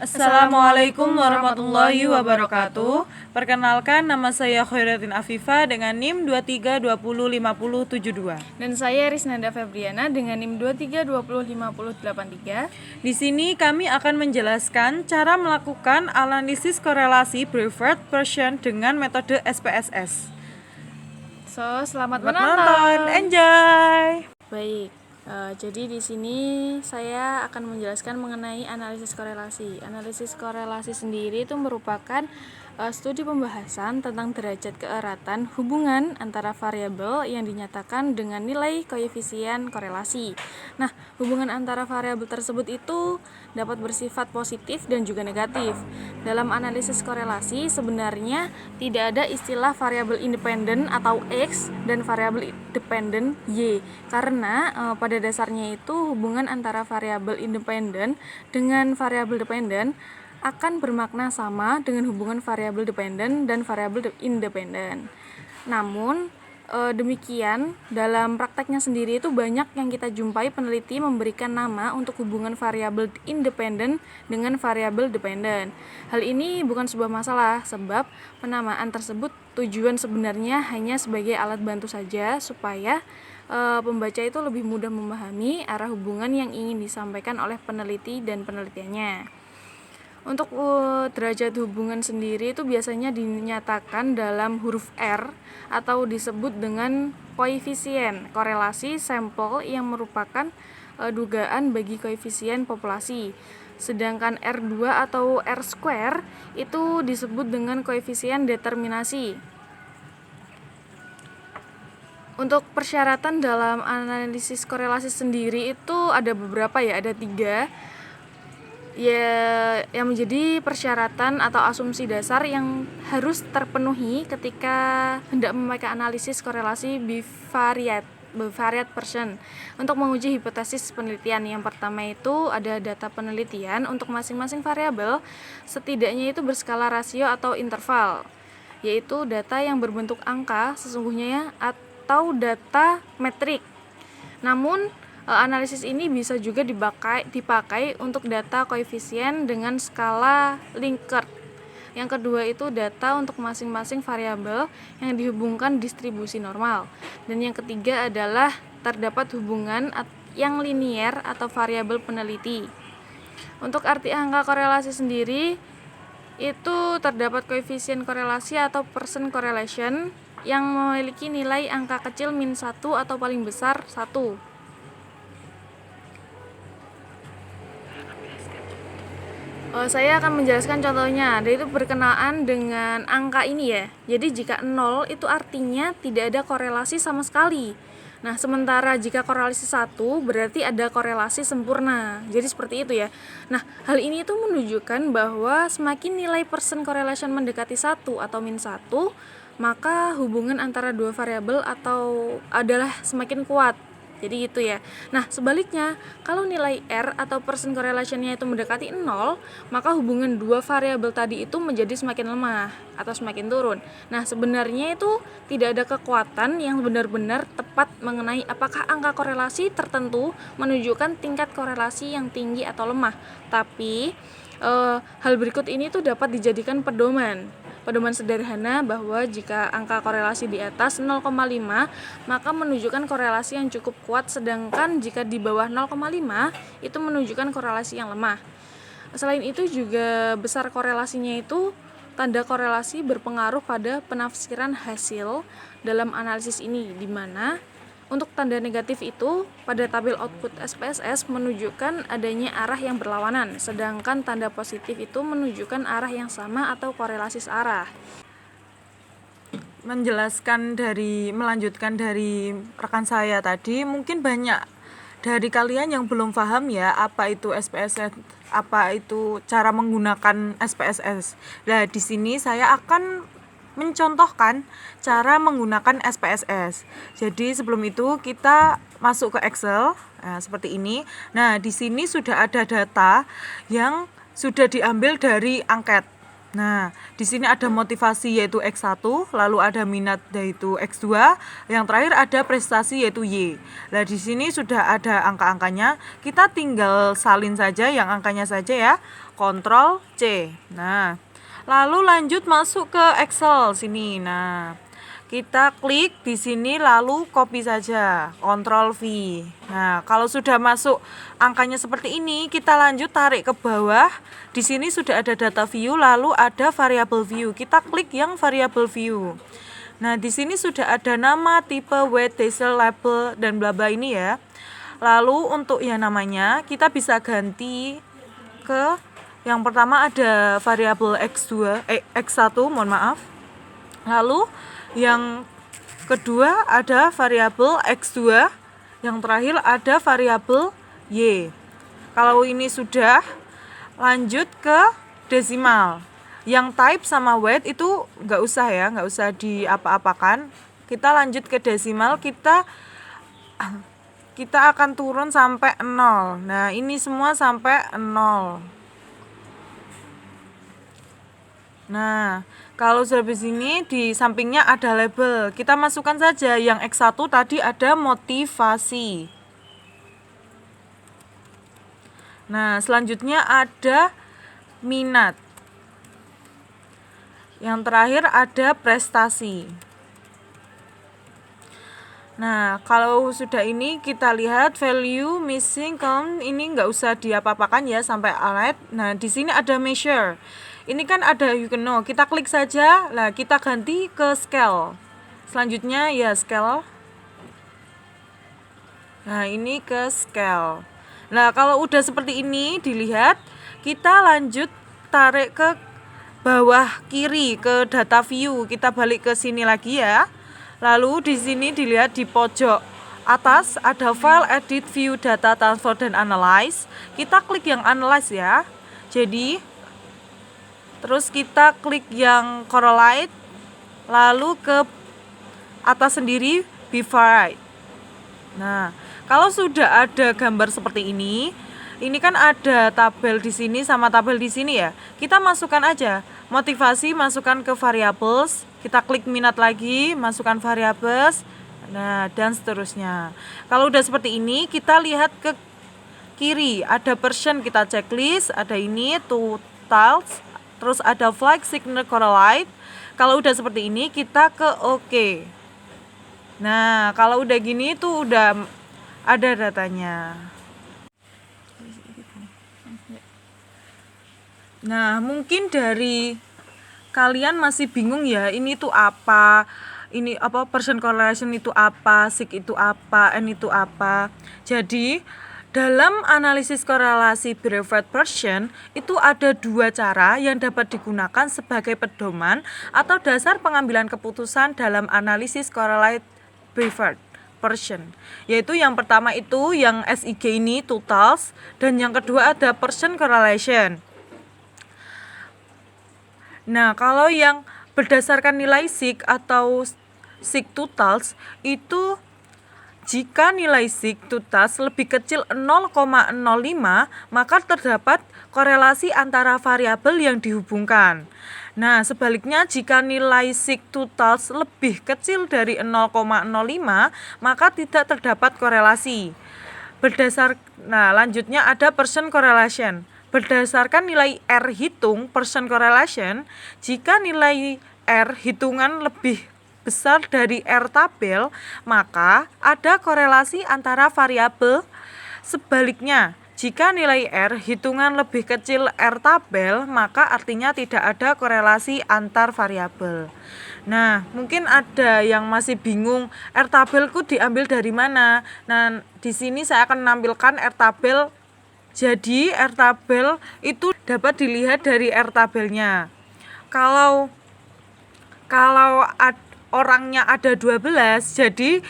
Assalamualaikum warahmatullahi wabarakatuh. Perkenalkan, nama saya Khairatin Afifa dengan NIM 23205072. Dan saya Risnanda Febriana dengan NIM 23205083. Di sini kami akan menjelaskan cara melakukan analisis korelasi preferred Persian dengan metode SPSS. Selamat menonton. menonton. Enjoy. Baik. Jadi di sini saya akan menjelaskan mengenai analisis korelasi. Analisis korelasi sendiri itu merupakan studi pembahasan tentang derajat keeratan hubungan antara variabel yang dinyatakan dengan nilai koefisien korelasi. Nah, hubungan antara variabel tersebut itu dapat bersifat positif dan juga negatif. Dalam analisis korelasi sebenarnya tidak ada istilah variabel independen atau X dan variabel dependen Y, karena pada dasarnya itu hubungan antara variabel independen dengan variabel dependen akan bermakna sama dengan hubungan variabel dependen dan variabel independen. Namun demikian, dalam prakteknya sendiri itu banyak yang kita jumpai peneliti memberikan nama untuk hubungan variabel independen dengan variabel dependen. Hal ini bukan sebuah masalah, sebab penamaan tersebut tujuan sebenarnya hanya sebagai alat bantu saja supaya pembaca itu lebih mudah memahami arah hubungan yang ingin disampaikan oleh peneliti dan penelitiannya. Untuk derajat hubungan sendiri itu biasanya dinyatakan dalam huruf R atau disebut dengan koefisien korelasi sampel yang merupakan dugaan bagi koefisien populasi. Sedangkan R2 atau R square itu disebut dengan koefisien determinasi. Untuk persyaratan dalam analisis korelasi sendiri itu ada beberapa ada 3 yang menjadi persyaratan atau asumsi dasar yang harus terpenuhi ketika hendak memakai analisis korelasi bivariate Persian untuk menguji hipotesis penelitian. Yang pertama itu ada data penelitian untuk masing-masing variabel, setidaknya itu berskala rasio atau interval, yaitu data yang berbentuk angka sesungguhnya atau data metrik. Namun analisis ini bisa juga dipakai untuk data koefisien dengan skala Likert. Yang kedua itu data untuk masing-masing variabel yang dihubungkan distribusi normal. Dan yang ketiga adalah terdapat hubungan yang linier atau variabel peneliti. Untuk arti angka korelasi sendiri itu terdapat koefisien korelasi atau percent correlation yang memiliki nilai angka kecil -1 atau paling besar 1. Saya akan menjelaskan contohnya. Dia itu berkenaan dengan angka ini ya. Jadi jika 0 itu artinya tidak ada korelasi sama sekali. Nah, sementara jika korelasi 1 berarti ada korelasi sempurna. Jadi seperti itu ya. Nah, hal ini itu menunjukkan bahwa semakin nilai percent correlation mendekati 1 atau -1, maka hubungan antara dua variabel atau adalah semakin kuat. Jadi gitu ya. Nah, sebaliknya, kalau nilai R atau percent correlation-nya itu mendekati 0, maka hubungan dua variabel tadi itu menjadi semakin lemah atau semakin turun. Nah, sebenarnya itu tidak ada kekuatan yang benar-benar tepat mengenai apakah angka korelasi tertentu menunjukkan tingkat korelasi yang tinggi atau lemah. Tapi hal berikut ini tuh dapat dijadikan pedoman sederhana bahwa jika angka korelasi di atas 0,5 maka menunjukkan korelasi yang cukup kuat, sedangkan jika di bawah 0,5 itu menunjukkan korelasi yang lemah. Selain itu juga besar korelasinya itu tanda korelasi berpengaruh pada penafsiran hasil dalam analisis ini, di mana untuk tanda negatif itu pada tabel output SPSS menunjukkan adanya arah yang berlawanan, sedangkan tanda positif itu menunjukkan arah yang sama atau korelasi searah. Melanjutkan dari rekan saya tadi, mungkin banyak dari kalian yang belum paham ya apa itu SPSS, apa itu cara menggunakan SPSS. Nah, di sini saya akan mencontohkan cara menggunakan SPSS. Jadi sebelum itu kita masuk ke Excel, seperti ini. Nah, di sini sudah ada data yang sudah diambil dari angket. Nah, di sini ada motivasi yaitu X1, lalu ada minat yaitu X2, yang terakhir ada prestasi yaitu Y. Nah, di sini sudah ada angka-angkanya, kita tinggal salin saja yang angkanya saja ya. Ctrl C. Nah, lalu lanjut masuk ke Excel sini. Nah, kita klik di sini lalu copy saja, Ctrl V. Nah, kalau sudah masuk angkanya seperti ini, kita lanjut tarik ke bawah. Di sini sudah ada data view, lalu ada variable view. Kita klik yang variable view. Nah, di sini sudah ada nama, tipe, weight, decimal, label, dan bla bla ini ya. Lalu untuk yang namanya, kita bisa ganti ke yang pertama ada variable X1, mohon maaf. Lalu yang kedua ada variabel X2, yang terakhir ada variabel Y. Kalau ini sudah, lanjut ke desimal. Yang type sama weight itu nggak usah ya, nggak usah diapa-apakan. Kita lanjut ke desimal, kita akan turun sampai 0. Nah, ini semua sampai 0. Nah, kalau habis ini di sampingnya ada label. Kita masukkan saja yang X1 tadi ada motivasi. Nah, selanjutnya ada minat. Yang terakhir ada prestasi. Nah, kalau sudah ini kita lihat value missing count ini nggak usah diapa-apakan ya sampai alert. Nah, di sini ada measure. Ini kan ada you can know. Kita klik saja. Nah, kita ganti ke scale. Selanjutnya ya scale. Nah, ini ke scale. Nah, kalau udah seperti ini dilihat, kita lanjut tarik ke bawah kiri ke data view. Kita balik ke sini lagi ya. Lalu di sini dilihat di pojok atas ada file, edit, view, data, transfer, dan analyze. Kita klik yang analyze ya. Jadi terus kita klik yang correlate, lalu ke atas sendiri bifurcate. Nah, kalau sudah ada gambar seperti ini kan ada tabel di sini sama tabel di sini ya. Kita masukkan aja motivasi, masukkan ke variables. Kita klik minat lagi, masukkan variables. Nah, dan seterusnya. Kalau udah seperti ini, kita lihat ke kiri. Ada person, kita checklist. Ada ini, totals. Terus ada flag, signal, correlate. Kalau udah seperti ini, kita ke OK. Nah, kalau udah gini tuh udah ada datanya. Nah, mungkin dari kalian masih bingung ya, ini tuh apa? Ini apa, person correlation itu apa? Sig itu apa? N itu apa? Jadi, dalam analisis korelasi Beveridge Person itu ada dua cara yang dapat digunakan sebagai pedoman atau dasar pengambilan keputusan dalam analisis korelasi Beveridge Person. Yaitu yang pertama itu yang SIG ini totals, dan yang kedua ada person correlation. Nah, kalau yang berdasarkan nilai sig atau sig totals itu jika nilai sig totals lebih kecil 0,05, maka terdapat korelasi antara variabel yang dihubungkan. Nah, sebaliknya jika nilai sig totals lebih kecil dari 0,05, maka tidak terdapat korelasi. Lanjutnya ada person correlation. Berdasarkan nilai R hitung person correlation, jika nilai R hitungan lebih besar dari R tabel, maka ada korelasi antara variabel. Sebaliknya, jika nilai R hitungan lebih kecil R tabel, maka artinya tidak ada korelasi antar variabel. Nah, mungkin ada yang masih bingung, R tabelku diambil dari mana? Nah, di sini saya akan menampilkan R tabel. Jadi, R tabel itu dapat dilihat dari R tabelnya. Kalau orangnya ada 12, jadi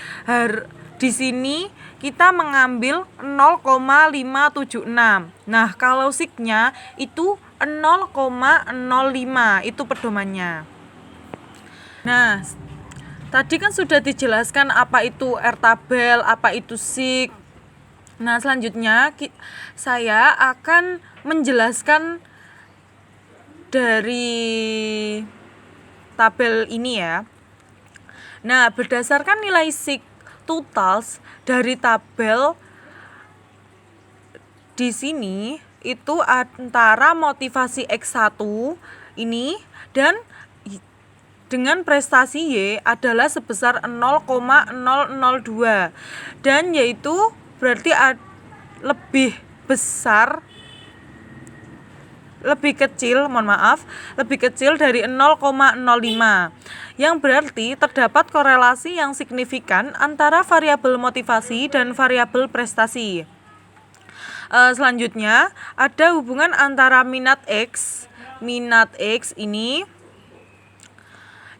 di sini kita mengambil 0,576. Nah, kalau signya itu 0,05, itu pedomannya. Nah, tadi kan sudah dijelaskan apa itu R tabel, apa itu sig. Nah, selanjutnya saya akan menjelaskan dari tabel ini ya. Nah, berdasarkan nilai SIG totals dari tabel di sini itu antara motivasi X1 ini dan dengan prestasi Y adalah sebesar 0,002 dan yaitu berarti lebih kecil dari 0,05 yang berarti terdapat korelasi yang signifikan antara variabel motivasi dan variabel prestasi. Selanjutnya ada hubungan antara minat X ini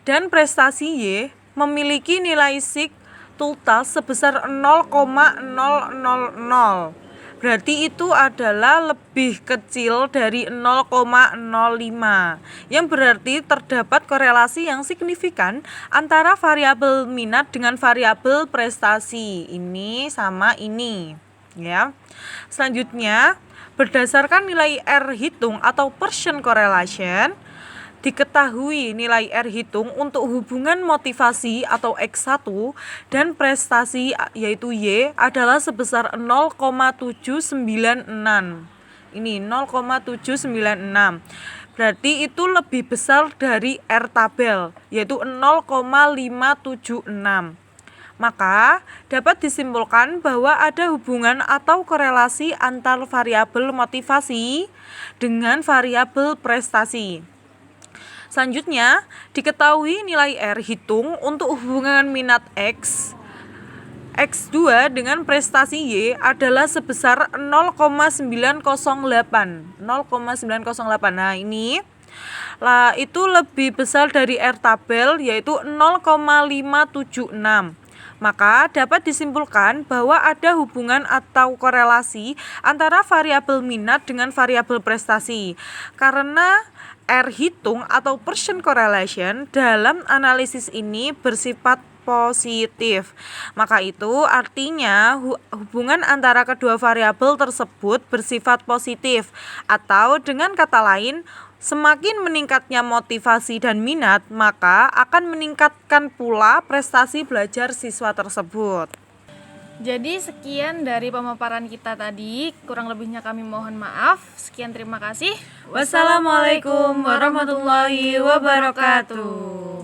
dan prestasi Y memiliki nilai SIG total sebesar 0,000. Berarti itu adalah lebih kecil dari 0,05 yang berarti terdapat korelasi yang signifikan antara variabel minat dengan variabel prestasi. Ini sama ini ya. Selanjutnya berdasarkan nilai R hitung atau Pearson correlation, diketahui nilai R hitung untuk hubungan motivasi atau X1 dan prestasi yaitu Y adalah sebesar 0,796. Ini 0,796. Berarti itu lebih besar dari R tabel yaitu 0,576. Maka dapat disimpulkan bahwa ada hubungan atau korelasi antar variabel motivasi dengan variabel prestasi. Selanjutnya, diketahui nilai R hitung untuk hubungan minat X2 dengan prestasi Y adalah sebesar 0,908. Nah, ini itu lebih besar dari R tabel yaitu 0,576. Maka dapat disimpulkan bahwa ada hubungan atau korelasi antara variabel minat dengan variabel prestasi. Karena R hitung atau Pearson correlation dalam analisis ini bersifat positif. Maka itu artinya hubungan antara kedua variabel tersebut bersifat positif. Atau dengan kata lain, semakin meningkatnya motivasi dan minat, maka akan meningkatkan pula prestasi belajar siswa tersebut. Jadi sekian dari pemaparan kita tadi, kurang lebihnya kami mohon maaf. Sekian, terima kasih. Wassalamualaikum warahmatullahi wabarakatuh.